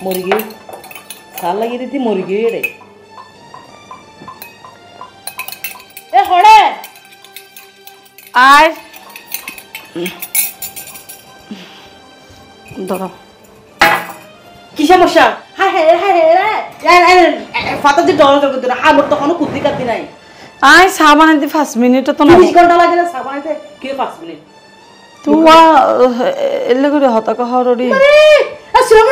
মরি গিয়ে সার লাগিয়ে দিতি মরি গিয়ে রে এ হড়ে আয় ধরো কি সমস্যা হ্যাঁ ফাতা যে ডল করে দিল আমার তো কোনো কুদ্দি কাদ্দি নাই আয় চা বানাইতে 5 মিনিট তো না 30 ঘন্টা লাগে না চা বানাইতে কি 5 মিনিট তুয়া এলে করে হতা কহরড়ি আসসালামু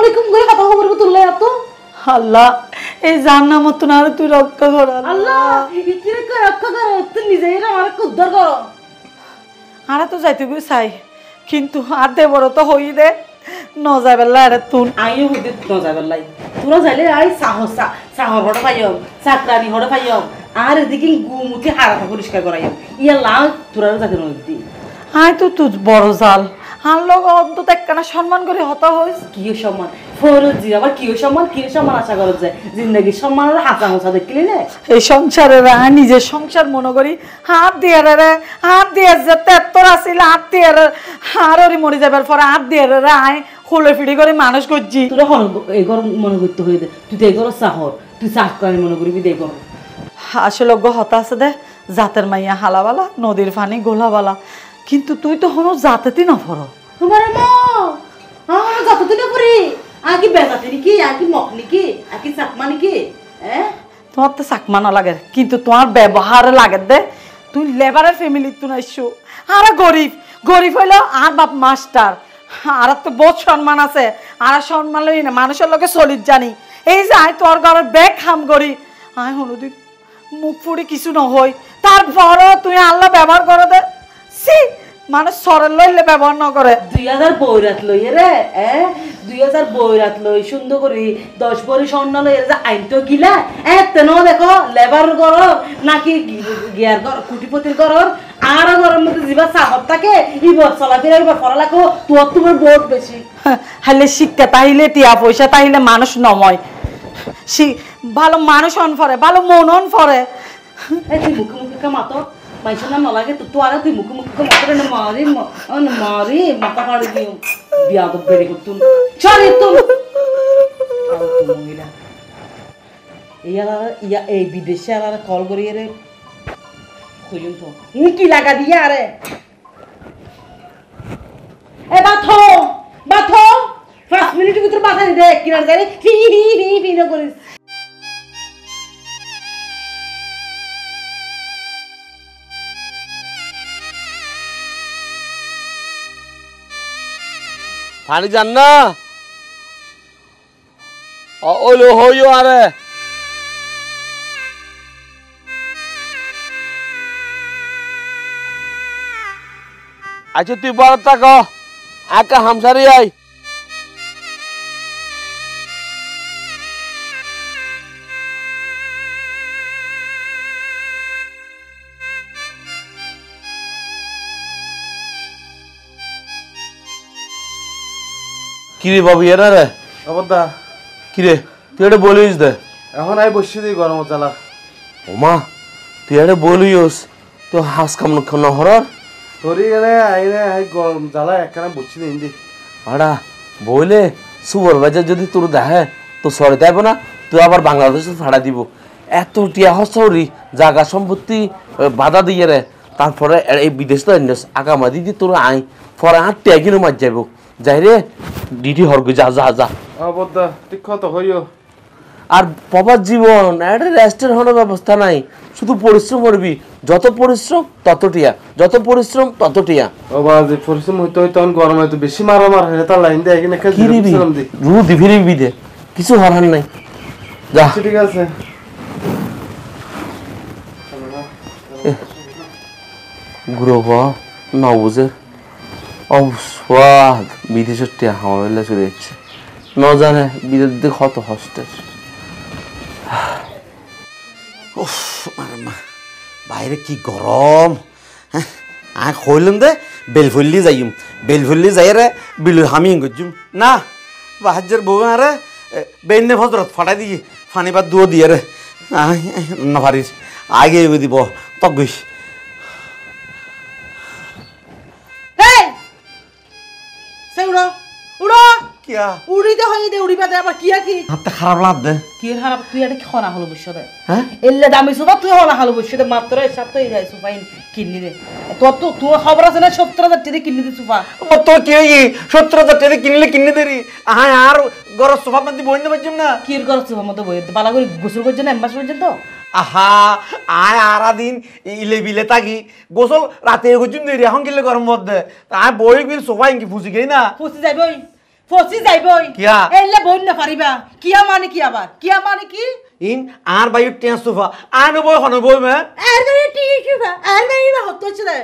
আলাইকুম করে কথা খবর তুললে এত আল্লাহ এই জান্নাত মত না তুই রক্ষা কর আল্লাহ ইতিরে কর রক্ষা কর তুই নিজেই আমার উদ্ধার কর আরে তো যাইতে গই চাই কিন্তু আর দে বড় তো হই দে ন যাইবেলা আরে তুন আইও হইতে ন যাইবেলাই তোরা যাইলে আই সাহর হড় পাইও চাকরানি হড় পাইও আর এদিকে গুমুতি হারাটা পরিষ্কার করাইও ইয়া লাল তোরা যাতে নদী আয় তো তুই বড় জাল আর লোক অন্তত একখানা সম্মান করে হতা হইস কিও সম্মান ফরজি আবার কিও সম্মান আশা করা যায় জিন্দগি সম্মানের হাসা মোছা দেখলি না এই সংসারে নিজের সংসার মনে করি হাত দিয়ে রে হাত দিয়ে যেতে তোর আসিল হাত দিয়ে আর ওরি মরি যাবার পরে হাত দিয়ে রে আয় খুলে ফিড়ি করে মানুষ করছি তোরা এগর মনে করতে হয়ে দে তুই তো এগর চাহর তুই চাহ করে মনে করবি দে এগর আসলে হতা আছে দে জাতের মাইয়া হালাবালা নদীর পানি গোলাবালা কিন্তু তুই তো হনো জাতেতি না ফর তোমার মা আমার জাতেতি না পরি আকি বেজাতি নাকি আকি মক নাকি আকি চাকমা নাকি হ্যাঁ তোমার তো চাকমা না লাগে কিন্তু তোমার ব্যবহার লাগে দে তুই লেবারের ফ্যামিলি তুই নাইছো আর গরিব হইলো আর বাপ মাস্টার আর তো বহুত সম্মান আছে আর সম্মান লই না মানুষের লোকে চলিত জানি এই যে আয় তোর ঘরের ব্যাগ খাম করি আয় হলো তুই মুখ ফুড়ি কিছু নহই তারপরও তুই আল্লাহ ব্যবহার করে দে সি মানুষ সরের লইলে ব্যবহার না করে 2000 বইরাত লই রে 2000 বইরাত লই সুন্দর করি 10 বড়ি স্বর্ণ লই যে আইন তো গিলা তেন দেখো লেবার ঘর নাকি গিয়ার ঘর কুটিপতির ঘর আর ঘরের মধ্যে জিবা সাহব থাকে ইবর চলাফেরা ইবর পড়ালেখো তোমার বোর্ড বেশি হাইলে শিক্ষা তাইলে টিয়া পয়সা তাইলে মানুষ নময় ভালো মানুষ অন ফরে ভালো মন অন ফরে তুই মুখে কামাতো মাইছো না লাগে তো আর তুই মুখে কামাতো না মারি মাথা কাড়ি দিও বিয়া তো বেরি করতুন চলে তো মহিলা এই বিদেশে আর কল করি রে খুঁজুন তো কি লাগা দিয়া আরে এ বাথো 5 মিনিটের ভিতর বাথা দে কিনার যাই ফি না করিস পানি যান না ওলো হইও আরে আচ্ছা তুই বড় থাক একা হামসারি আই কিরে বাবু এরা রে অবদা কিরে তুই এটা বলিস দে এখন আই বসে দিই গরম জ্বালা ওমা তুই এটা বলিস তো হাস কাম নহর তোরি গেলে আইরে আই গরম জ্বালা একখানা বসে দিই দি ভাড়া বইলে সুপারভাইজার যদি তোর দেখে তো সরে দেব না তুই আবার বাংলাদেশে ভাড়া দিব এত টিয়া হসরি জায়গা সম্পত্তি বাধা দিয়ে রে তারপরে এই বিদেশ তো আগামা দিদি তোর আই পরে আর টিয়া কিলো মার যাবো যাই রে ডিডি হরগু যা যা যা অবদা ঠিক তো হইও আর বাবার জীবন একটা রেস্টের হওয়ার ব্যবস্থা নাই শুধু পরিশ্রম করবি যত পরিশ্রম তত টিয়া যত পরিশ্রম তত টিয়া বাবা যে পরিশ্রম হইতে হইতে গরম হইতো বেশি মারামার হয়ে তার লাইন দিয়ে এখানে কি দিবি রু দিবি দে কিছু হরার নাই যা ঠিক আছে গ্রহ নবুজের অবস্বাদ বিদেশের টিয়া হাওয়াইলে চলে যাচ্ছে ন জানে বিদেশ দিকে কত হস্টের বাইরে কি গরম হ্যাঁ আয় হইলাম দে বেলফুল্লি যাইম বেলফুল্লি যাই রে বিলু হামি গজুম না বাহাজ্যের বউ আরে বেন্নে ভদ্রত ফাটাই দিয়ে ফানি বা দুয়ো দিয়ে রে নভারিস আগে দিব তক গইস কিয়া উড়িতে হয়ে দে উড়িবা দে আবার কিয়া কি হাতটা খারাপ লাগ দে কি খারাপ তুই এটা খনা হলো বসে দে হ্যাঁ এলে দামি সোফা তুই হনা হলো বসে দে মাত্র এসব তো এই যায় সোফা কিনি দে তোর তো তোর খবর আছে না 70,000 টাকা কিনি দে সোফা ও তো কি 70,000 টাকা কিনলে দেরি আর গরম সোফা পাতি বইতে পারছিম না কির করছ সোফা মতো বই বালা করে গোসল করছ না এম্বাস পর্যন্ত আহা আরা দিন ইলে বিলে থাকি গোসল রাতে গজুম দেরি এখন গেলে গরম মধ্যে তাই বই বিল সোফা ইনকি ফুসি গই না ফসি যাইবই কিয়া এলে বই না পারিবা কিয়া মানে কি আবার কিয়া মানে কি ইন আর বাইর টেন্স সোফা আর বই হন বই মে আর বাই ঠিক সোফা আর বাই না হচ্ছে রে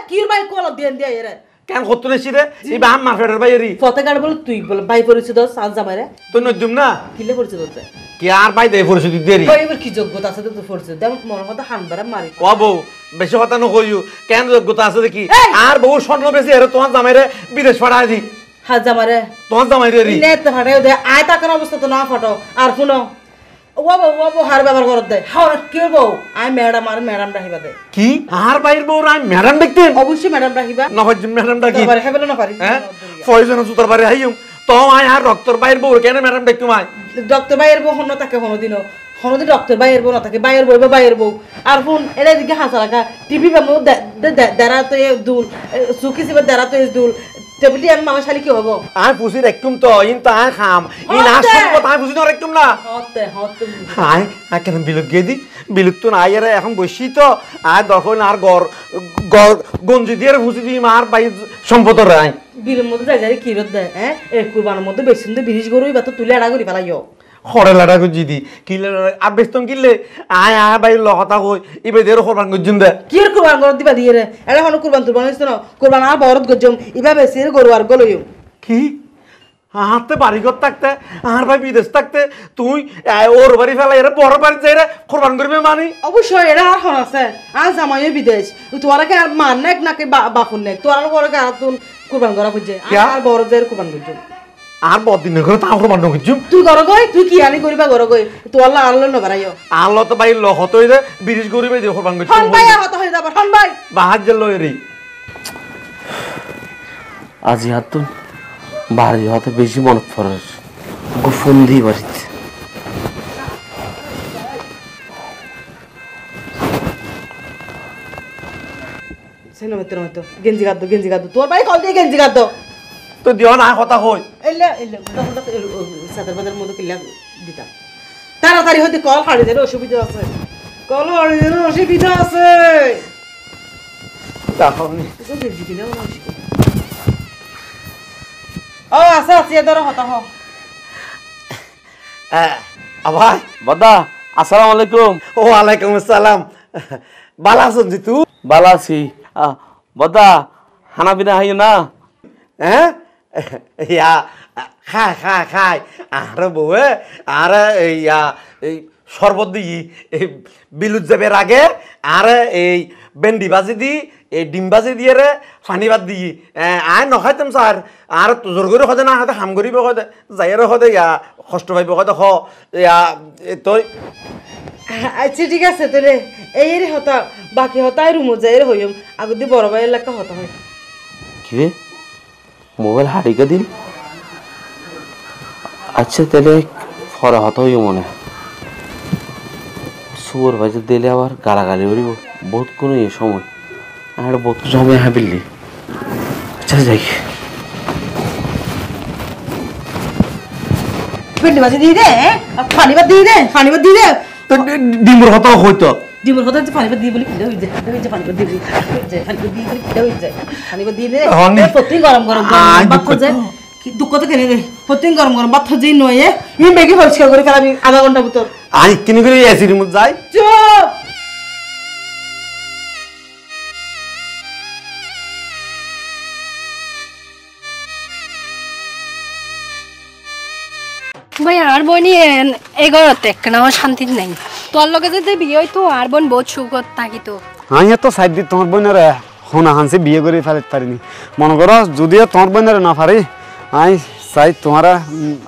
কির বাই কল দেন দিয়া এরে কেন কত নেছি রে এই বাম মার্কেটের বাইরি ফতে গাড় বল তুই বল বাই পরিচিত সাজ জামাইরে তো নদুম না কিলে পরিচিত হচ্ছে কি আর বাই দে পরিস্থিতি দেরি কই এবার কি যোগ্যতা আছে তো পরিচিত দেখ মন কথা হানবারে মারি ও বউ বেশি কথা নকইও কেন যোগ্যতা আছে দেখি এই! আর বউ স্বর্ণ বেশি এর তোমার জামাইরে বিদেশ পাঠাই দি হাজ জামাইরে তোমার জামাইরে রি নেট ফাটাই দে আয় টাকার অবস্থা তো না ফাটো আর শুনো ও হার ব্যবহার করত দে হার কি বউ আই ম্যাডাম আর ম্যাডাম রাখিবা দে কি আর বাইর বউ রাই ম্যাডাম দেখতেন অবশ্যই ম্যাডাম রাখিবা নবাজ্জিম ম্যাডাম ডাকি পারে হেবেল না পারি হ্যাঁ ফয়জন সুতার বাড়ি হাইম তো আয় আর রক্তর বাইর বউ কেন ম্যাডাম দেখতুম আয় ডক্টর বাইয়ের বউ হন্য তাকে হনদিন হনদিন ডক্টর বাইয়ের বউ না থাকে বাইয়ের বউ বা বাইয়ের বউ আর ফোন এটা দিকে হাসা রাখা টিভি বামু দাঁড়া তো দুল সুখি সিবার দাঁড়া তো দুল টেবিলি আমি মামা শালি কি হবো আয় পুষি দেখতুম তো ইন তো আয় খাম ইন আর সম্পদ আয় পুষি তো দেখতুম না হতে আয় আয় কেন বিলুক গিয়ে দি বিলুক তো নাই রে এখন বসি তো আয় দখন আর গঞ্জি দিয়ে পুষি দি আর বাই সম্পদ রাই বিলের মধ্যে যাই কি রোদ দেয় হ্যাঁ কুরবানের মধ্যে বেশি তো বিরিশ গরুই বা তো তুলে আড়া করি ফেলাইও খড়ে লাড়া গুজি দি কিলে আর বেস্তন কিনলে আয় আয় বাই লহতা কই ইবে দের খরবান গুজিন দে কি আর কুরবান গরত দিবা দিয়ে রে এটা হন কুরবান তুরবান হইছ না কুরবান আর বরত গজম ইবা বেশি গরু আর গলইও কি হাতে বাড়িঘর থাকতে আর ভাই বিদেশ থাকতে তুই ওর বাড়ি ফেলাই এরা বড় বাড়ি যাই রে কোরবান করবে মানি অবশ্যই এটা আর হন আছে আর জামাইও বিদেশ তোরা কে আর মান নাক নাকি বাপুন নাক তোরা বড় কে আর তুন কুরবান করা বুঝছে আর বড় যাই কুরবান করছো আর বদিনের করে তাও কোরবান করছুম তুই গর গই তুই কি আনি করিবা গর গই তোর আল্লাহ আল্লাহ ন বাড়াইও আল্লাহ তো ভাই লহত হই রে বিরিশ গরিবে দিয়ে কোরবান করছুম হন ভাই হত হই যাবার হন ভাই বাহার জেল লই রে আজি হাতুন বাড়ি হতে বেশি মনত পড়ে গোফন দিয়ে বাড়িতে সেনো মিত্র মতো গেঞ্জি গাদ্দ তোর ভাই কল দিয়ে গেঞ্জি গাদ্দ তো দিও না কথা কই এলে সাদার বাজার মধ্যে কিলা দিতাম তাড়াতাড়ি হইতে কল হারিয়ে দেন অসুবিধা আছে কল হারিয়ে দেন অসুবিধা আছে তাহলে গেঞ্জি কিনেও না ও আচ্ছা আচ্ছা ধরো হতা হ আভাই বাদা আসসালামু আলাইকুম ও আলাইকুম আসসালাম বালা আছেন জি তুই ভালো আছি বাদা খানা পিনা হাইও না হ্যাঁ ইয়া খাই আর বউয়ে আর এই শরবত দিই এই বিলুত যাবার আগে আর এই ভেন্ডি ভাজি দি এই ডিম ভাজি দিয়ে রে ফানি ভাত দিই আয় নখাইতাম স্যার আর জোর করে সদে না হাতে হাম করিব সদে যাইরে সদে ইয়া কষ্ট পাইব সদে খ ইয়া তই আচ্ছা ঠিক আছে তোরে এই রে হতা বাকি হতাই রুমত যাই রে হইম আগদি বড় ভাই এলাকা হতা হয় কি রে মোবাইল হারিয়ে দিন আচ্ছা তাহলে ফরা হত হইও মনে সুর বাজে দিলে আবার গালাগালি করিব বহুত কোনো এ সময় আর বহুত সময় হাবিলি আচ্ছা যাই ভেন্ডি ভাজি দিয়ে দে ফানি ভাত দিয়ে দে তো ডিমর হতো হইতো ডিমর কথা যে পানিবাদ দিয়ে বলি কিলো হয়ে যায় পানিবাদ দিয়ে দিয়ে বলি কিলো হয়ে যায় পানিবাদ দিয়ে দে প্রতি গরম ভাত হয়ে যায় দুঃখ তো কেনে দে প্রতি গরম ভাত হয়ে যায় নয় ই মেগি পরিষ্কার করে ফেলাবি আধা ঘন্টা ভিতর আই কিনি করে এসির মধ্যে যাই চুপ ভাই আর বোনই এই ঘরতে একখানা আমার শান্তি নাই তোর লগে যদি বিয়ে হইতো আর বোন বহুত সুখত থাকিতো আমি তো সাইড দি তোমার বোনের হোনা হানসে বিয়ে করে ফেলতে পারিনি মনে করো যদিও তোমার বোনের না পারি আমি চাই তোমার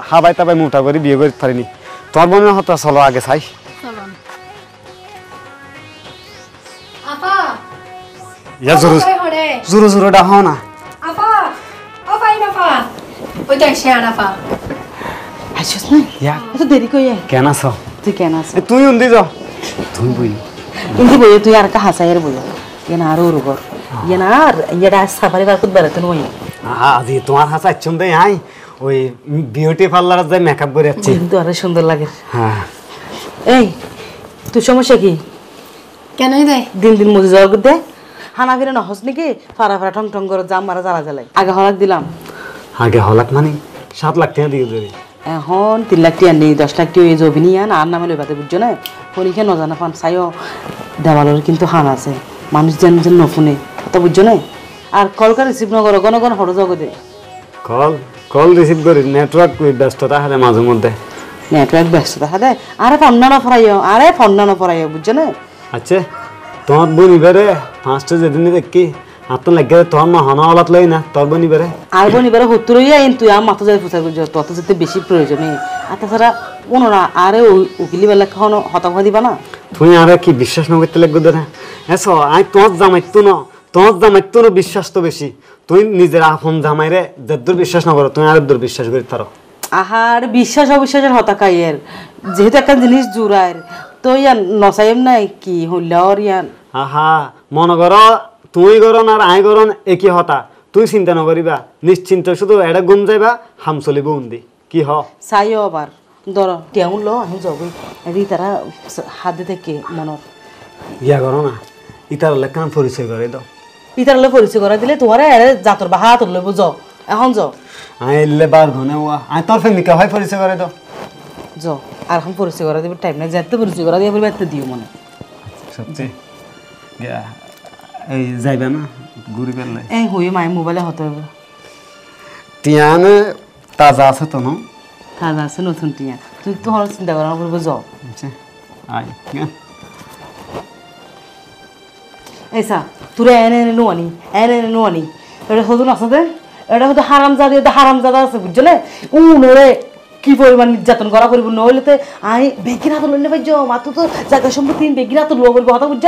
হাবাই তাবাই মোটা করে বিয়ে করতে পারিনি তোমার বোনের হতো চলো আগে চাই চলুন আপা ইয়া জোরে জোরে জোরে ডাহো না আপা ও ভাই বাবা ওই তো এসে আনাফা আসছিস না ইয়া এত দেরি কই কেন আছো তুই কেন আছিস তুই উন্দি যাও তুই বই কিন্তু বই তুই আর একটা হাসাইয়ের বই না আরো রুগর না আর এটা সাফারি বার করতে বেড়াতে নয় আজি তোমার হাসা ইচ্ছুন দেয় আই ওই বিউটি পার্লারে যাই মেকআপ করে যাচ্ছি কিন্তু আরো সুন্দর লাগে হ্যাঁ এই তোর সমস্যা কি কেনই দেয় দিন দিন মজে যাওয়ার দে হানা ফিরে নহস নাকি ফারা ফারা ঠং ঠং করে জাম মারা জ্বালা জ্বালাই আগে হলাক দিলাম আগে হলাক মানে 7 লাখ টাকা দিয়ে দেবে এখন 3 লাখ টাকা নেই 10 লাখ টাকা যাবি নি আর নামে লইবাতে বুঝছো না ফোনিকে নজানা পান চাইও দেওয়ালের কিন্তু হান আছে মানুষ যেন যেন নফুনে কথা বুঝছো না আর কলকার রিসিভ নগর গণ গণ হড় জগতে কল রিসিভ করি নেটওয়ার্ক ব্যস্ততা হারে মাঝে মধ্যে নেটওয়ার্ক ব্যস্ততা হাতে আরে ফন্না নফরাইও আরে ফন্না নফরাইও বুঝছো না আচ্ছা তোমার বোন ইবারে 5টা যেদিন দেখি আপনার লাগে তোমার মা হানা হলাত লই না তোর বোন ইবারে আর বোন এবারে হত্তরইয়া এন তুই আমার মাথা যায় ফুসার বুঝছো তত যেতে বেশি প্রয়োজনে আর তাছাড়া কোনো না আরে উকিলি বেলা কখনো হতাশা দিবা না তুই আর কি বিশ্বাস না করতে লাগবে না এসো আই তোমার জামাইতো না বিশ্বাস তো বেশি তুই নিজের আপন জামাইরে যদ্দূর বিশ্বাস না করো তুমি আর দূর বিশ্বাস করি তারো আহার বিশ্বাস অবিশ্বাসের হতা কাইয়ের যেহেতু একটা জিনিস জুড়ায় তো ইয়ান নসাইম নাই কি হইলার ইয়ান আহা মনে করো তুই করন আর আই করন একই হতা তুই চিন্তা নকরিবা নিশ্চিন্ত শুধু এটা গুম যাইবা হাম চলিব উন্দি কি হ চাইও আবার ধর কেমন লো আমি যাবই এদি তারা হাতে থেকে মনত ইয়া করো না ইতার লেখান পরিচয় করে দাও পিতারলে পরিচয় করা দিলে তোমার জাতর বা হাত লইব যাও এখন যাও আই এলে বার ঘনে ওয়া আই তোর ফেমিকা হয় পরিচয় করে দাও যাও আর এখন পরিচয় করা দিবে টাইম নাই যেতে পরিচয় করা দিয়ে বেতে দিও মনে সত্যি এই যাইবে না ঘুরি পেলে এই হই মাই মোবাইলে হতে হবে তিয়ানে তাজা আছে তো না কাজ আছে নতুন টিয়া তুই তো হল চিন্তা করা করবো যাও আচ্ছা আই এইসা তোরা এনে এনে নোয়ানি এটা হতো না আসতে এটা হয়তো হারামজাদা আছে বুঝছো না উনরে কি পরিমাণ নির্যাতন করা করবো নইলে তো আমি বেগির হাতে লইনে পাইছ মাত্র তো জায়গা সম্পত্তি বেগির হাতে লো করবো কথা বুঝছ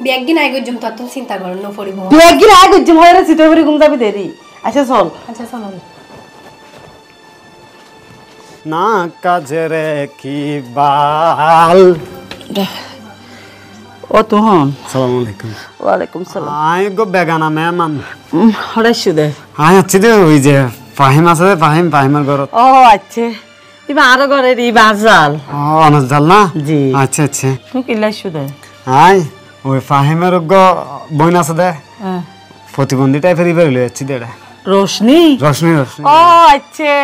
ব্যাগিন আই গজম তত চিন্তা করো ন পড়িব বেগির আগে যে ভয়ের সিটে করে ঘুম যাবি দেরি আচ্ছা চল আচ্ছা চলো না কাজের কি বাল ও তুহন সালাম আলাইকুম ওয়ালাইকুম সালাম আই গো বেগানা মেহমান হড়াইছো দে আই আছি দে ওই যে ফাহিম আছে ফাহিমের ঘর ও আচ্ছা ইবা আরো ঘরে রি বাজাল ও অনস জাল না জি আচ্ছা আচ্ছা তুই কিলাইছো দে আই ওই ফাহিমের বইন আছে দে হ্যাঁ প্রতিবন্ধী টাইপের ইবার লই যাচ্ছি দে রোশনি রশ্মি ও আচ্ছা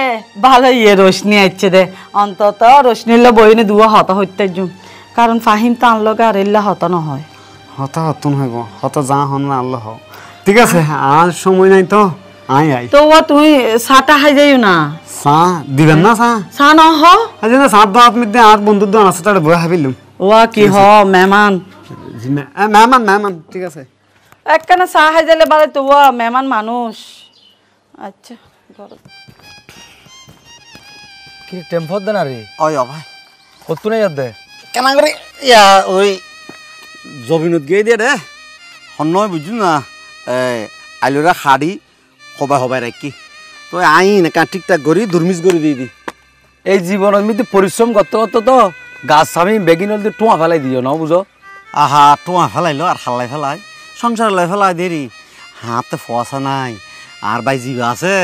ভালো ইয়ে রোশনি আচ্ছা দে অন্তত রোশনির বইনে দুয়া হতা হইতে জুম কারণ ফাহিম তো আনলগে আর এল্লা হতা নহয় হতা হতুন হইব হতা যা হন না আল্লাহ হও ঠিক আছে আর সময় নাই তো আই তো ও তুই সাটা খাই যাইও না চা দিবেন না চা চা ন হ আজ না সাত দাঁত মধ্যে আর বন্ধুর দোকান আছে তার বই ভাবিলাম ও কি হ মেহমান মেহমান ঠিক আছে একখানে চা খাই যাইলে বারে তো ও মেহমান মানুষ আচ্ছা কি টেম্পো দে না রে ওই ভাই কত নাই দে কেন করে ইয়া ওই জমিনত গিয়ে দিয়ে দে সন্নয় বুঝছো না আলুরা শাড়ি সবাই রাখি তো আইন একা ঠিকঠাক করি দুর্মিজ করে দিয়ে দি এই জীবনত মিতে পরিশ্রম করতে করতে তো গাছ আমি বেগিন হলদি টোয়া ফেলাই দিও না বুঝো আহা টোয়া ফেলাইলো আর হাল্লাই ফেলাই সংসার লাই ফেলাই দেরি হাতে ফসা নাই আর ভাই জিবা আছে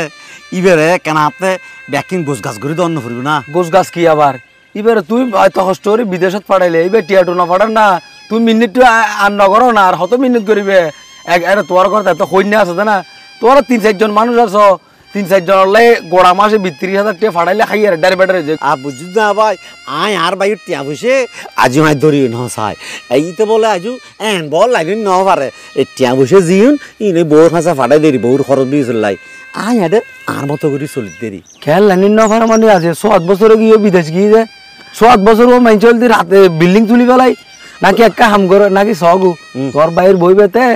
ইবারে কেন হাতে ব্যাকিং গোছ গাছ করে তো অন্য ফুরব না গোছ গাছ কি আবার এবারে তুই এত কষ্ট করে বিদেশত পাঠাইলে এইবার টিয়াটু না পাঠান না তুই মিনিট আর নগর না আর হত মিনিট করিবে এটা তোমার ঘর এত সৈন্য আছে না তোর 3-4 জন মানুষ আছো 3-4 জন হলে গোড়া মাসে 32,000 টাকা ফাটাইলে খাই আর ডাইরে বেটারে যে আর বুঝু না ভাই আয় আর ভাই টিয়া বসে আজি মাই ধরি ন চাই এইতে বলে আজু এন বল লাইন ন পারে এই টিয়া বসে জিউন ইনে বউর হাসা ফাটাই দেরি বউর খরচ দিয়ে চলাই আয় আদে আর মতো করে চলি দেরি খেয়াল লাইন ন পারে মানে আছে 7 বছরে গিয়ে বিদেশ গিয়ে 7 বছর ও মাইন চলতি রাতে বিল্ডিং তুলি ফেলাই নাকি একটা হাম করে নাকি সগু তোর বাইর বইবেতে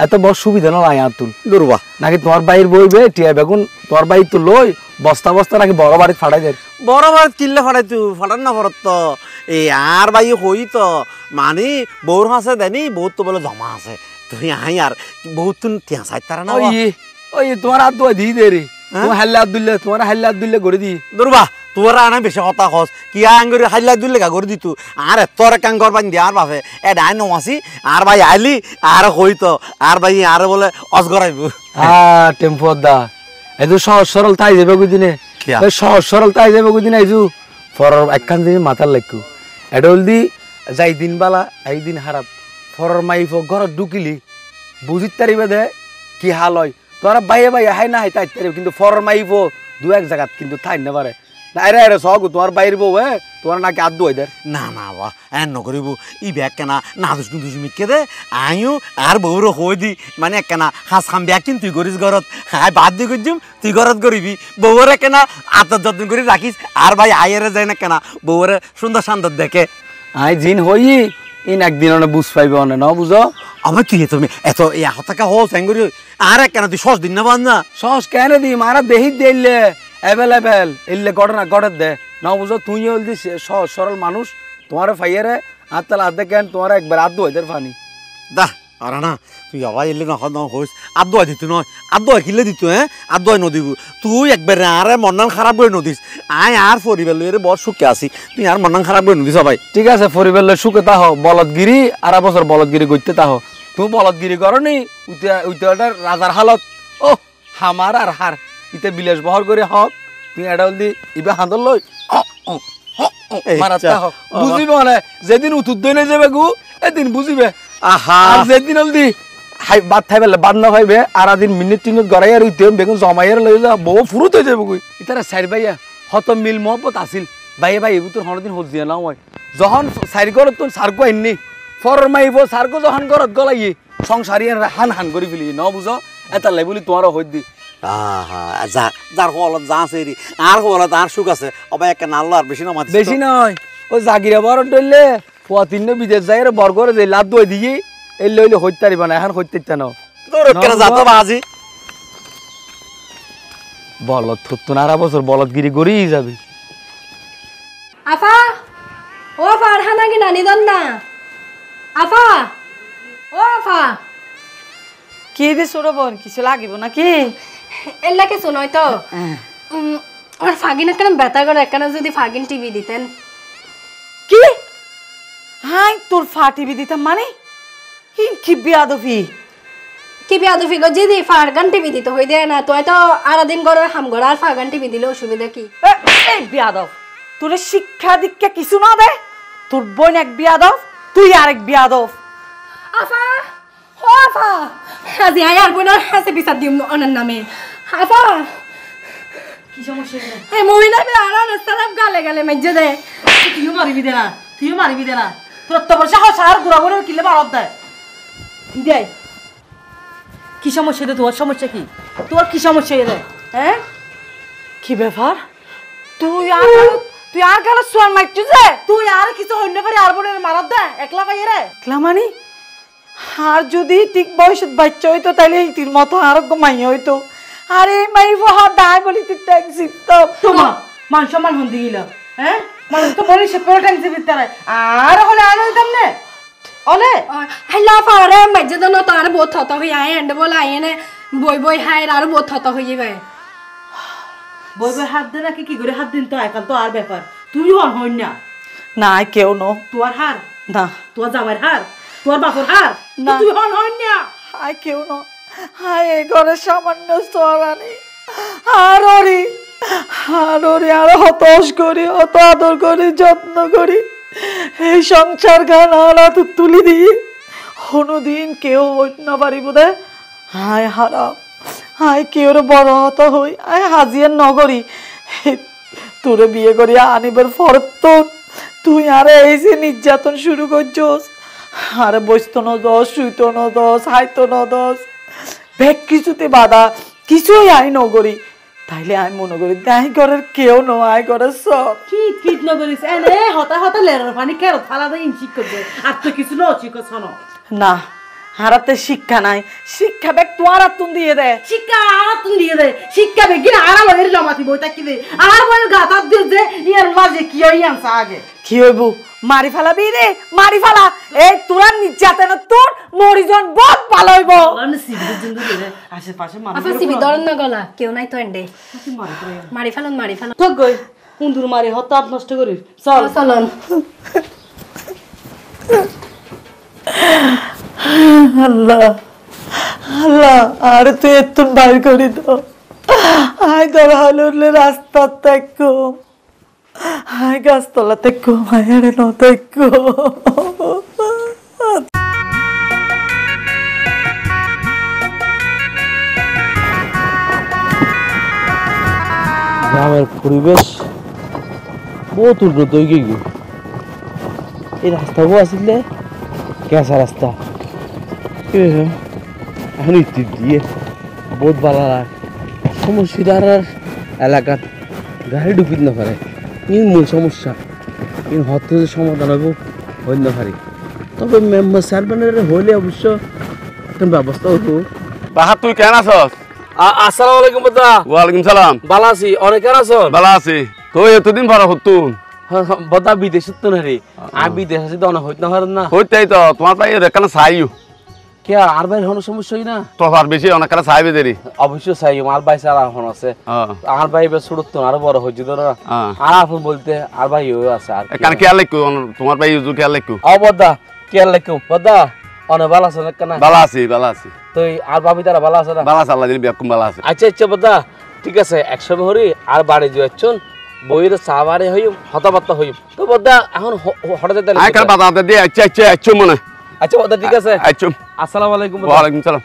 এত বড় সুবিধা নয় আর তুল দুর্বা নাকি তোমার বাইর বইবে টিয়া বেগুন তোমার বাইর তো লই বস্তা বস্তা নাকি বড় বাড়ি ফাটাই যায় বড় বাড়ি কিনলে ফাটাই তু ফাটান না ফরত তো এই আর ভাই হই তো মানে বউর হাসে দেনি বহুত তো বলে জমা আছে তুই আই আর বহুত তুন টিয়া চাই তারা না ওই তোমার আর দোয়া দিয়ে দে রে তোমার হাল্লা আব্দুল্লা তোমার হাল্লা আব্দুল্লা করে দি দুর্বা তোরা আনা বেশি কথা হস কি আঙ্গুরি হাইলা দুলে গা করে দিতু আর তোর কাং করবান দি আর বাপে এ ডাই নমাসি আর ভাই আইলি আর কইতো আর ভাই আর বলে অজগরাইব টেম্পো দা এজু সহজ সরল তাই যাবে গুদিনে সহজ সরল তাই যাবে গুদিনে এজু ফরর একখান দিন মাথার লাগু এডল দি যাই দিন বালা এই দিন হারাত ফরর মাইফ ঘর ঢুকিলি বুঝিত তারিবে দে কি হাল হয় তোরা বাইরে বাইরে হাই না হাই তাই কিন্তু ফরর মাইফ দু এক জায়গাত কিন্তু থাই না পারে না আরে আরে সগ তোমার বাইরে বউ হ্যাঁ তোমার নাকি আদ্দু হয় দের না না বা এন নকরিব ই ব্যাগ কেনা না দুষ মিটকে দে আইও আর বউর হই দি মানে কেনা হাস খাম ব্যাগ কিন তুই করিস ঘরত হাই বাদ দি করছিম তুই ঘরত করিবি বউরে কেনা আত্ম যত্ন করে রাখিস আর ভাই আইরে যায় না কেনা বউরে সুন্দর সুন্দর দেখে আই জিন হই ইন একদিন অনে বুঝ পাইবে অনে না বুঝো আমার কি তুমি এত এই হতাকা হল স্যাঙ্গুরি আর কেনা তুই সস দিন না বান না সহজ কেন দি মারা দেহি দিলে অ্যাভেলেবেল এলে ঘটনা ঘটে দে না বুঝো তুই হলদি সহজ সরল মানুষ তোমার ফাইয়ারে হাত তালা হাত দেখেন তোমার একবার আদ্দু হইদের ফানি দা আর না তুই আবার এলে না হইস আদ্দু দিত নয় আদ্দু কিলে দিত হ্যাঁ আদ্দু নদীব তুই একবার আরে মন খারাপ করে নদীস আয় আর পরিবার লইরে বড় সুখে আসি তুই আর মন খারাপ করে নদীস ভাই ঠিক আছে পরিবার লই সুখে তাহ বলদগিরি আর বছর বলদগিরি করতে তাহ তুমি বলদগিরি করনি উইটার রাজার হালত ও হামার আর হার ইতে বিলাস বহর করে হক তুই এটা হলদি ইবে হাঁদর লই বুঝিবে মানে যেদিন উতুর দই নাই যাবে গু এদিন বুঝিবে আহা যেদিন হলদি বাদ খাই পেলে বাদ না খাইবে আর দিন মিনিট টিনিট গড়াই আর উইতে বেগুন জমাইয়ের লই যা বউ ফুরুত হয়ে যাবে গুই ইতারা সাইড ভাইয়া হত মিল মহব্বত আসিল ভাইয়া ভাই এগুলো তোর হরদিন হল দিয়ে না হয় যখন সাইড ঘর তোর সারকো আইনি ফর মাইব সারকো যখন ঘরত গলাইয়ে সংসারী হান হান করে ফেলি ন বুঝো এটা লাই বলি তোমারও হই দি যার হলত যা আছে আর হলত আর সুখ আছে অবা একটা নাল্লো আর বেশি না বেশি নয় ও জাগিরা বড় টইলে পতিন বিদেশ যাই বর্গরে যে লাভ দই দিয়ে এই লইলে হইতে পারিব না এখন হইতে না তোর কেন যাতো বাজি বলদ থুতুন আর বছর বলদগিরি গড়িয়ে যাবে আফা ও ফারহানা কি নানি দন না আফা ও আফা কি দি ছোট বোন কিছু লাগিব নাকি এলা কিছু নয় তো আর ফাগিন কেন ব্যথা করে কেন যদি ফাগিন টিভি দিতেন কি হাই তোর ফা টিভি দিতাম মানে কি বিয়াদফি কি বিয়াদফি গো যদি ফারগান টিভি দিতে হই দেয় না তুই তো আর দিন গড়ের হাম গড় আর ফারগান টিভি দিলে অসুবিধা কি এই বিয়াদব তোর শিক্ষা দীক্ষা কিছু না দে তোর বোন এক বিয়াদব তুই আরেক বিয়াদব আফা ও আফা আজি আর বোন আছে বিচার দিম অনার নামে আফা কি সমস্যা এই মহিলা বে আর সালাম গালে গালে মজ্জে দে তুইও মারিবি দে না তোর তো বর্ষা হয় সার গুড়া গুড়ে কিলে মারত দেয় দেয় কি সমস্যা দে তোর সমস্যা কি তোর কি সমস্যা দে হ্যাঁ কি ব্যাপার তুই আর গেল সোয়ার মাইকছু যে তুই আর কিছু হইনে পারি আর বোনের মারত দে একলা পাইয়ে রে একলা মানে আর যদি ঠিক বয়সত বাচ্চা হইতো তাহলে এইটির মতো আর মাই হইতো আরে মাই বহা দাই বলি তুই ট্যাক্সি তো তোমা মান সম্মান হন দিল হ্যাঁ মানুষ তো বলি সে পুরো ট্যাক্সি ভিতরে আর হলে আর হইতাম না অলে হেলা ফারে মজ্জে দন তো আর বহুত হত হই আয় এন্ড বল আয় নে বই বই হাই আর বহুত হত হই যাবে বই বই হাত দে নাকি কি করে হাত দিন তো একান্ত আর ব্যাপার তুই হন হই না না কেউ নো তোর হার না তোর জামাইর হার তোর বাপর হার না। তুই হন হই না আই কেউ নো হাই এই ঘরে সামান্য সোয়ারানি আর ওরে আর হতাশ করি অত আদর করি যত্ন করি এই সংসার গান হারা তো তুলি দিই কোনোদিন কেউ অন্য পারি বোধে হায় হারা হায় কেউর বড় হত হই আয় হাজিয়ার নগরী তোরে বিয়ে করি আনিবার ফরত তুই আরে এই যে নির্যাতন শুরু করছস আরে বসতো ন দোষ শুইতো ন দোষ হাইতো ন দোষ ব্যাগ কিছুতে বাধা কিছুই আই নগরী তাইলে আমি মনে করি তাই ঘরের কেউ নো আই ঘরের সব কিট ন করিস এনে হতা লেরার পানি কেন থালা দে ইনচিক করবে আর তো কিছু ন চিক ছনো না হারাতে শিক্ষা নাই শিক্ষা ব্যাগ তোমার আতুন দিয়ে দে শিক্ষা আর তুই দিয়ে দে শিক্ষা বেগিন আর লগের জমাতি বইতা কি দে আর বল গাতা দিয়ে যে ইয়ার মাঝে কি হই আনসা আগে কি হইব মারি ফেলাবি রে মারি ফেলা এই তোরা নির্যাতন তোর মরিজন বহুত ভালো হইব আশেপাশে আপা সিবি ধরেন না গলা কেউ নাই তো এন্ডে মারি ফেলুন তো গই কুন্দুর মারি হতাপ নষ্ট করি চল চলন আল্লাহ আল্লাহ আর তুই এত বাইর করি তো আয় তোর হালুরলে রাস্তা দেখো আয় গাছতলা দেখো মায়ের ন দেখো গ্রামের পরিবেশ বহুত উন্নত হয়ে গিয়ে এই রাস্তাও আসলে কেঁচা রাস্তা এখন ইতি দিয়ে বহুত ভালো লাগে সমস্যার এলাকাত গাড়ি ঢুকিত না পারে কিন্তু মূল সমস্যা কিন্তু হয়তো যে সমাধান হইব হইল না পারি তবে মেম্বার চেয়ারম্যানের হইলে অবশ্য একটা ব্যবস্থা হইব। বাহা তুই কেন আছস? আসসালামু আলাইকুম বদা। ওয়ালাইকুম সালাম। ভালো আছি, অনেক কেন আছো? ভালো আছি। তুই এতদিন পর হতুন বদা বিদেশ তো না রে আর বিদেশ আছি তো অনেক হইতে না পারেন না হইতেই তো তোমার তাই এখানে চাইও কে আর ভাই কোনো সমস্যা হই না তো আর বেশি অনেক কালে চাইবে দেরি অবশ্যই চাই আর ভাই স্যার এখন আছে আর ভাই এবার ছোট তো আরো বড় হয়েছে ধরো আর আপন বলতে আর ভাই আছে আর এখানে কে লাগো তোমার ভাই ইউজু কে লাগো বদা কে লাগো বদা অনেক ভালো আছে না ভালো আছি ভালো আছি তো আর ভাবি তারা ভালো আছে না ভালো আছে আল্লাহ দিন বেকুম ভালো আছে আচ্ছা আচ্ছা বদা ঠিক আছে একসময় হরি আর বাড়ি যাচ্ছন বইয়ের চা বাড়ি হইম হতাবার্তা হইম তো বদা এখন হঠাৎ আইকার বাদাতে দিয়ে আচ্ছা আচ্ছা আচ্ছা মনে আচ্ছা বদা ঠিক আছে আচ্ছা আসসালামু আলাইকুম ওয়ালাইকুম সালাম।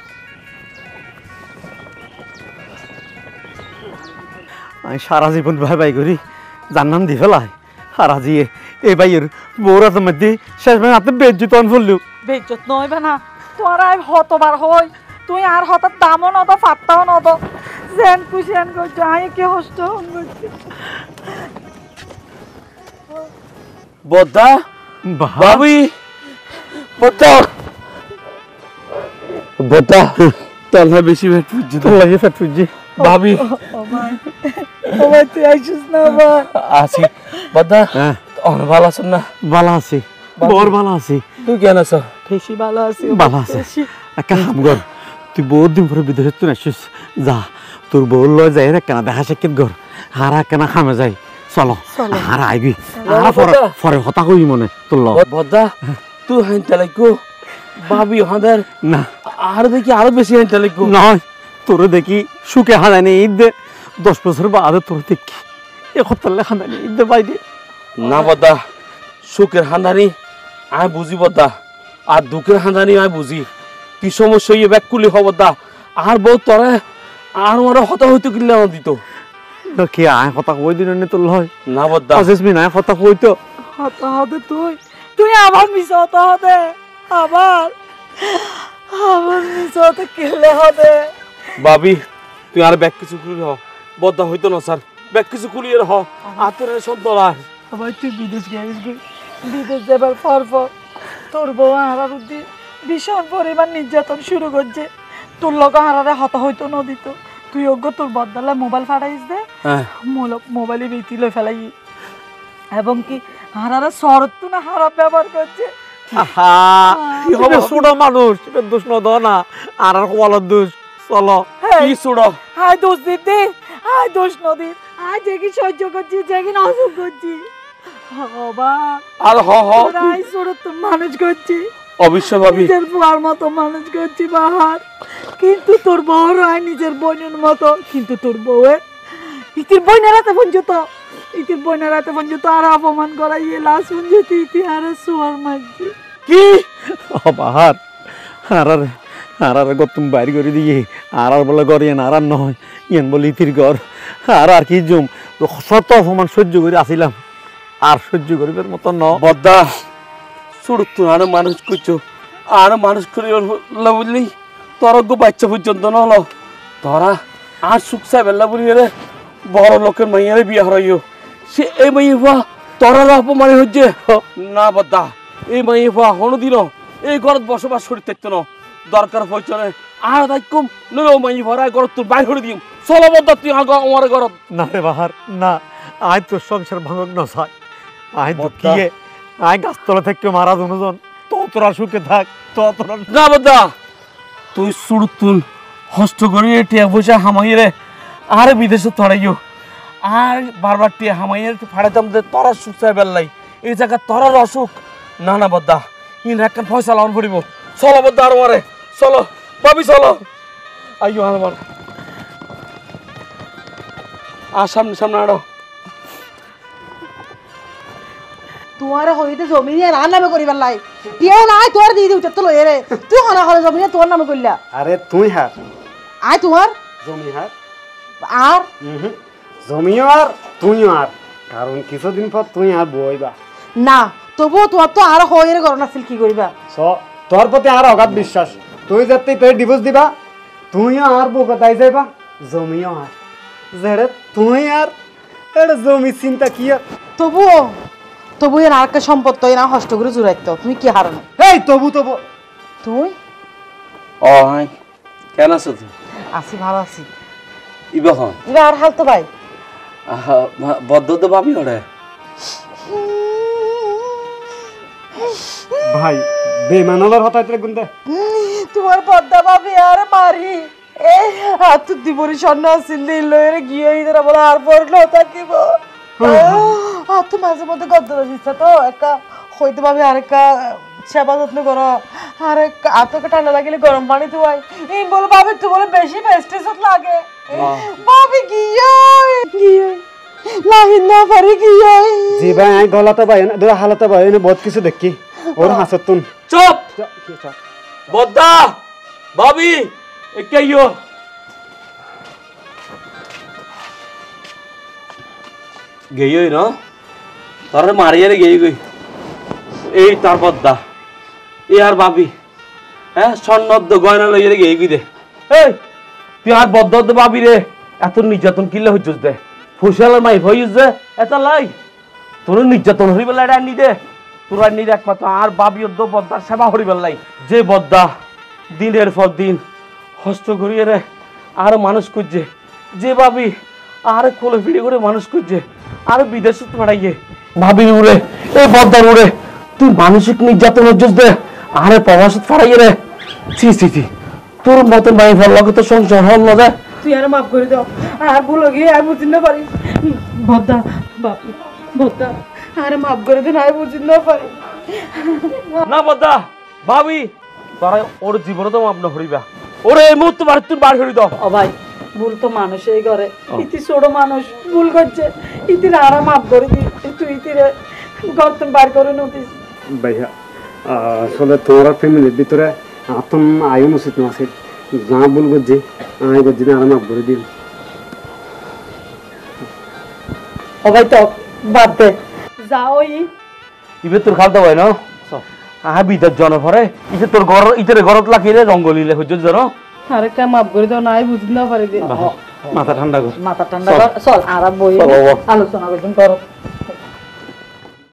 আমি সারা জীবন ভাই ভাই করি যার নাম দি ফেলাই সারা জিয়ে এই ভাইয়ের বউরা তো মধ্যে শেষ ভাই আপনি বেজ্জুত ফুললু বেজ্জত নইবে না তোরা হতবার হই তুই আর হঠাৎ দামও নদ ফাত্তাও নদ যেন খুশিয়ান করছো আই কি হষ্ট করছি বদা ভাবি বদা বদা তোলা বেশি ফেট ফুজি তোলা ফেট ফুজি ভাবি ও ভাই তুই আইছিস না ভাই আছি বদা অনেক ভালো আছেন না ভালো আছি বর ভালো আছি তুই কেন আছো বেশি ভালো আছি ভালো আছে একটা কাম কর তুই বহুত দিন পরে বিদেশে তুই আসছিস যা তোর বউ লয় যাই রে কেনা দেখা সাক্ষাৎ কর হারা কেনা খামে যাই চলো হারা আইবি হারা পরে হতা কই মনে তোর লগ বদা তুই হাইতে লাগো ভাবি হাঁদের না আর দেখি আরো বেশি হাইতে লাগো নয় তোর দেখি সুখে হাঁদানি ঈদ দে 10 বছর বাদে তোর দেখি একতালে হাঁদানি ঈদ দে বাইরে না বদা সুখের হাঁদানি আয় বুঝি বদা আর দুঃখের হাঁদানি আয় বুঝি কি সমস্যা হইয়ে ব্যাক কুলি হব দা আর বউ তরে আর ওরা হতা হইতে কিনলে আমার দিত কি আয় কথা কই দিন নে তোর লয় না বদা আসিস না কথা কই তো হতা হবে তুই তুই আবার মিস হতা হবে আবার মিস হতে কেলে হবে ভাবি তুই আর ব্যাগ কিছু খুলি হ বদা হইতো না স্যার ব্যাগ কিছু খুলিয়ে হ আর তোর সন্তরার আবার তুই বিদেশ গিয়ে বিদেশ যাবার পর তোর বউ হারার উদ্দি ভীষণ পরিমাণ নির্যাতন শুরু করছে তোর লোক হারারে হতা হইতো না দিত তুই অজ্ঞ তোর বদলে মোবাইল ফাটাইস দে মোবাইলে বিতি লই ফেলাই এবং কি হারারে শরৎ না খারাপ ব্যবহার করছে কি হবে ছোট মানুষ দোষ ন দাও না আর কোয়ালার দোষ চলো কি ছোড় হাই দোষ দিদি হাই দোষ নদী হাই যে কি সহ্য করছি যে কি অসুখ করছি বাবা আর হ হাই ছোট তো মানুষ করছি অবশ্য ভাবি নিজের বুয়ার মতো মানুষ করছি বাহার কিন্তু তোর বউর হয় নিজের বোনের মতো কিন্তু তোর বউয়ের ইতির বইনারাতে পঞ্জত ইতির বইনারাতে পঞ্জত আর অপমান করাইয়ে লাশ পঞ্জত ইতি আর সোয়ার মারছি কি বাহার আর গতুম বাইর করে দিয়ে আর বলে ঘর ইয়ান আর নয় ইয়ান বলে ইতির ঘর আর কি জম শত অপমান সহ্য করে আসিলাম আর সহ্য করিবার মতো ন বদ্দা ছোট তুই আরো মানুষ করছো আর মানুষ করে বুঝলি তোর বাচ্চা পর্যন্ত নলো তোরা আর সুখ চাই বেলা বলি রে বড় লোকের মাইয়ারে বিয়ে হারাইও সে এই মাইয়ে হওয়া তোরা অপমানে হচ্ছে না বদ্দা এই মাইয়ে হওয়া হনো দিন এই ঘরত বসবাস করে থাকতো না দরকার হয়েছে আর দেখুম নয় মাইয়ে ভরা ঘরত তোর বাইর করে দিম চলো বদ্দা তুই আমার ঘরত না রে বাহার না আজ তোর সংসার ভাঙক না চাই আই দুঃখিয়ে আই গাছতলা থেকে মারা দুজন তো তোরা সুখে থাক তো তোরা না বদ্দা তুই সুরতুন হস্ত করে টিয়া পয়সা হামাইরে আর বিদেশে ছড়াইও আর বারবার টিয়া হামাইয়ের ফাড়াইতাম যে তোরা সুখ চাই বেল্লাই এই জায়গা তোরার অসুখ না না বদ্দা ইন একটা পয়সা লাউন পড়িব চলো বদ্দা আর মারে চলো ভাবি চলো আইও আর মার আর সামনে সামনে আড়ো তোমার হইতে জমি নিয়ে রান নামে করিবার লাই কেউ নাই তোর দিয়ে দিও তো লয়ে রে তুই হনা হলে জমি নিয়ে তোর নামে করলা আরে তুই হার আয় তোমার জমি হার আর জমিও আর তুইও আর কারণ কিছুদিন পর তুই আর বইবা না তবুও তোমার তো আরো হয়ে রে করোনা কি করিবা তোর প্রতি আর অগাধ বিশ্বাস তুই যাতে তোর ডিভোর্স দিবা তুইও আর বউ কথাই যাইবা জমিও আর যেড়ে তুই আর এটা জমি চিন্তা কি আর তবু এর আর একটা সম্পদ তো এরা হস্ত করে জুড়াইতো তুমি কি হারানো এই তবু তুই ও হাই কেন আছো তুই আছি ভালো আছি ইবা হন এবার আর হাল তো ভাই বদ্ধ তো ভাবি ওরে ভাই বেমানলার হতাইতে গুনতে তোমার পদ্মা ভাবি আর মারি এই হাত দিবরি স্বর্ণ আসিল দিল এর গিয়ে ইদারা বলে আর পড়লো থাকিব আর তো মাঝে মধ্যে গদ্দর দিচ্ছে তো একটা হইতে ভাবি আর একটা সেবা যত্ন করো আর আতকে ঠান্ডা লাগিলে গরম পানি ধোয়াই এই বলে ভাবি তো বলে বেশি পেস্টিসাইড লাগে ভাবি গিয়ে লাহিন না পারি গিয়ে জি ভাই আই গলাতে ভাই না দুই হালাতে ভাই না বহুত কিছু দেখি ওর হাসতুন চুপ বদ্দা ভাবি একাইও গেই না তারে মারিয়ারে গেই গই এই তার বদ্দা এ আর ভাবি হ্যাঁ স্বর্ণদ্দ গয়না লইয়ে গেই গই দে এই তুই আর বদ্দ ভাবি রে এত নির্যাতন কিলে হইছস দে ফুসালার মাই হইছ যে এত লাই তোর নির্যাতন হইবেলা এটা আনি দে তোর আনি দে একমাত্র আর ভাবি অদ্দ বদ্দার সেবা হইবেলাই যে বদ্দা দিনের পর দিন হস্ত ঘুরিয়ে রে আর মানুষ খুঁজছে যে ভাবি আর কোলে ফিরে করে মানুষ খুঁজছে আর বিদেশে পাঠাইয়ে ভাবি উড়ে এই বদ্দার উড়ে তুই মানসিক নির্যাতন হচ্ছিস দে আরে প্রবাসত পাঠাইয়ে রে ছি ছি ছি তোর মতন ভাই ভালো লাগে তো সংসার হল না যায় তুই আর মাফ করে দাও আর ভুল গিয়ে আর বুঝিন না পারি বদ্দা বাপি বদ্দা আর মাফ করে দেন আর বুঝিন না পারি না বদ্দা ভাবি তোরা ওর জীবনে তো মাপ না হরিবা ওরে এই মুহূর্তে বার তুই বার হরি দাও ও ভাই ভুল তো মানুষই করে ইতি ছোট মানুষ ভুল করছে ইতির আরাম মাফ করে দি তুই ইতিরে গর্ত বার করে নতিস ভাইয়া আসলে তোমার ফ্যামিলির ভিতরে আতন আয়ন উচিত না আছে যা বলবো যে আই বলছি না আরাম করে দিন ও ভাই তো বাদ দে যাও ইবে তোর খালতে হয় না আহা বিদার জন ভরে ইতে তোর ঘর ইতের ঘরত লাগিলে রঙ্গলিলে হইছ জানো আরেকটা মাফ করে দাও নাই বুঝিন না পারি মাথা ঠান্ডা কর মাথা ঠান্ডা কর চল আরাম বই আলোচনা করুন করো